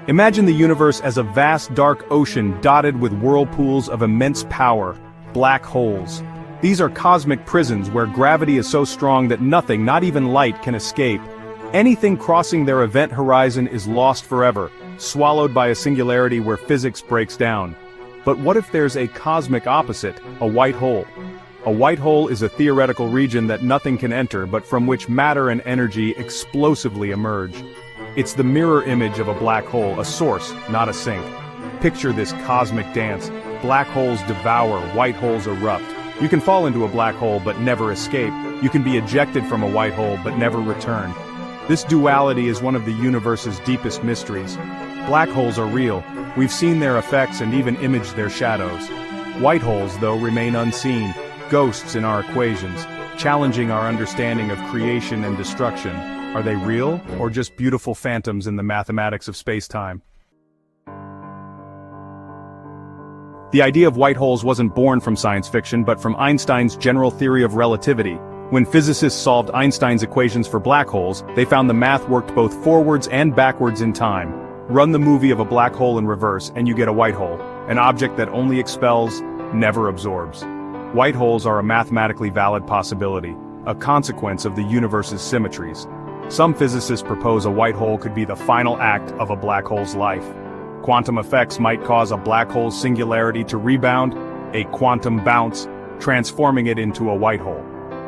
Imagine the universe as a vast dark ocean dotted with whirlpools of immense power, black holes. These are cosmic prisons where gravity is so strong that nothing, not even light, can escape. Anything crossing their event horizon is lost forever, swallowed by a singularity where physics breaks down. But what if there's a cosmic opposite, a white hole? A white hole is a theoretical region that nothing can enter but from which matter and energy explosively emerge. It's the mirror image of a black hole, a source, not a sink. Picture this cosmic dance. Black holes devour, white holes erupt. You can fall into a black hole but never escape. You can be ejected from a white hole but never return. This duality is one of the universe's deepest mysteries. Black holes are real. We've seen their effects and even imaged their shadows. White holes, though, remain unseen, ghosts in our equations, challenging our understanding of creation and destruction. Are they real, or just beautiful phantoms in the mathematics of space-time? The idea of white holes wasn't born from science fiction but from Einstein's general theory of relativity. When physicists solved Einstein's equations for black holes, they found the math worked both forwards and backwards in time. Run the movie of a black hole in reverse and you get a white hole, an object that only expels, never absorbs. White holes are a mathematically valid possibility, a consequence of the universe's symmetries. Some physicists propose a white hole could be the final act of a black hole's life. Quantum effects might cause a black hole's singularity to rebound, a quantum bounce, transforming it into a white hole.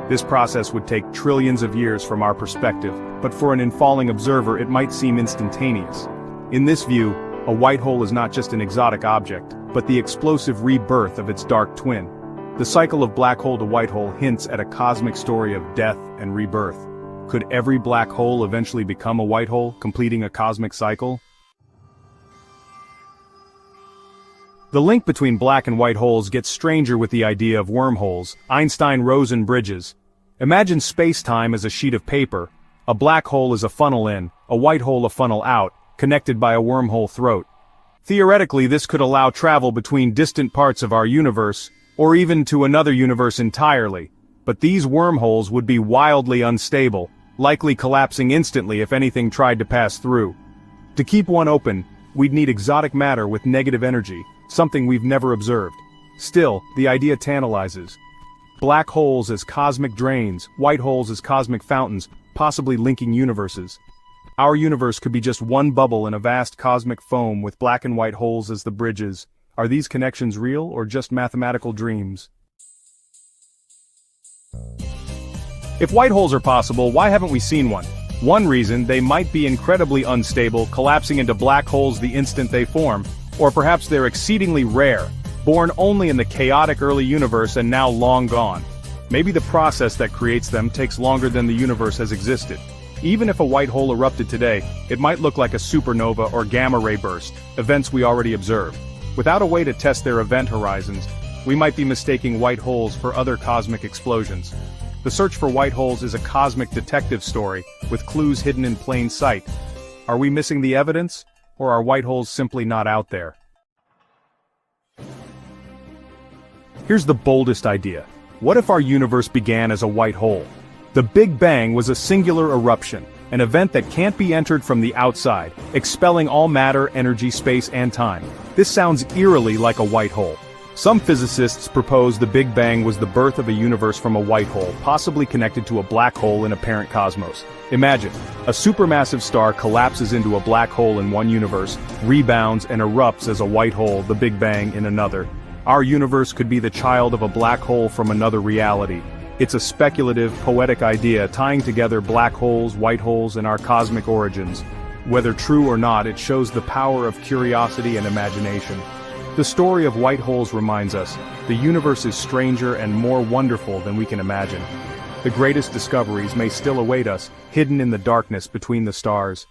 This process would take trillions of years from our perspective, but for an infalling observer it might seem instantaneous. In this view, a white hole is not just an exotic object, but the explosive rebirth of its dark twin. The cycle of black hole to white hole hints at a cosmic story of death and rebirth. Could every black hole eventually become a white hole, completing a cosmic cycle? The link between black and white holes gets stranger with the idea of wormholes, Einstein-Rosen bridges. Imagine space-time as a sheet of paper. A black hole is a funnel in, a white hole a funnel out, connected by a wormhole throat. Theoretically, this could allow travel between distant parts of our universe, or even to another universe entirely. But these wormholes would be wildly unstable, likely collapsing instantly if anything tried to pass through. To keep one open, we'd need exotic matter with negative energy, something we've never observed. Still, the idea tantalizes. Black holes as cosmic drains, white holes as cosmic fountains, possibly linking universes. Our universe could be just one bubble in a vast cosmic foam with black and white holes as the bridges. Are these connections real or just mathematical dreams? If white holes are possible, why haven't we seen one? One reason, they might be incredibly unstable, collapsing into black holes the instant they form, or perhaps they're exceedingly rare, born only in the chaotic early universe and now long gone. Maybe the process that creates them takes longer than the universe has existed. Even if a white hole erupted today, it might look like a supernova or gamma-ray burst, events we already observe. Without a way to test their event horizons, we might be mistaking white holes for other cosmic explosions. The search for white holes is a cosmic detective story, with clues hidden in plain sight. Are we missing the evidence, or are white holes simply not out there? Here's the boldest idea. What if our universe began as a white hole? The Big Bang was a singular eruption, an event that can't be entered from the outside, expelling all matter, energy, space, and time. This sounds eerily like a white hole. Some physicists propose the Big Bang was the birth of a universe from a white hole, possibly connected to a black hole in a parent cosmos. Imagine, a supermassive star collapses into a black hole in one universe, rebounds and erupts as a white hole, the Big Bang, in another. Our universe could be the child of a black hole from another reality. It's a speculative, poetic idea tying together black holes, white holes, and our cosmic origins. Whether true or not, it shows the power of curiosity and imagination. The story of white holes reminds us, the universe is stranger and more wonderful than we can imagine. The greatest discoveries may still await us, hidden in the darkness between the stars.